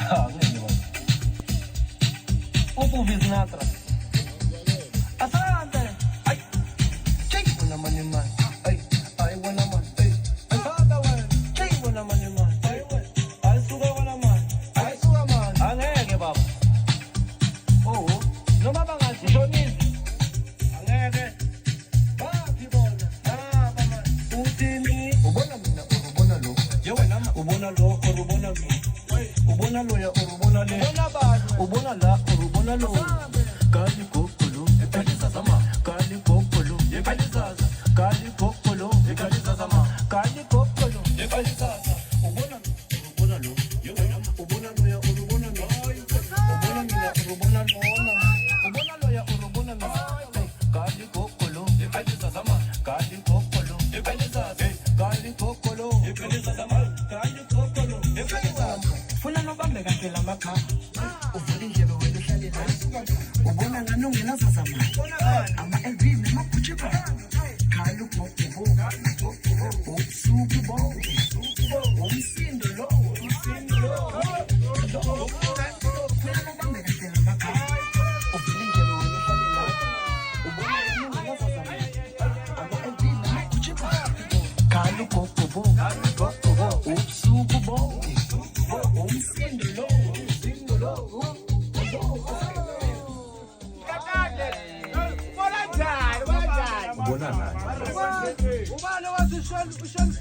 Ngeke baba. Upuvi Sinatra. Asante. Ay. Chingo naman yung man. Ay wala man. Asante wen. Chingo naman yung man. Ay suga wala man. Ay suga man. Ngeke baba. Oo. Lumabang si Jonin. Ngeke. Bakit bona? Baba. Utini. Ubona mina ubona lo. Yewe nama ubona lo ubona lo. Ubona lo ya ubona le. Ubona la ubona lo. Kali kokolo. Ekaliza sama. Kali kokolo. Ekaliza. Kali kokolo. Ekaliza sama. Kali kokolo. Ekaliza. Ubona lo. Yewe nama ubona lo ya ubona lo. Ubona mina ubona lo. Ubona lo ya ubona lo. Kali kokolo. Ekaliza sama. Kali kokolo. Ekaliza. Kali kokolo. Ekaliza sama. Kali kokolo. Ekaliza. Funa nobambe kahle lamakha. Uvule indlebe wena uhlale la. Ubona ngani ungenazazama. Ama-LV namabhutshi ba. Khala ugogo. Ubusuku bo. Umsindo lo. Funa nobambe kahle lamakha. Uvule indlebe wena uhlale la. Ubona ngani ungenazazama. Ama-LV namabhutshi ba. Khala ugogo. Ubusuku bo. Umsindo lo. Ubona nani? Ubani wazi ushona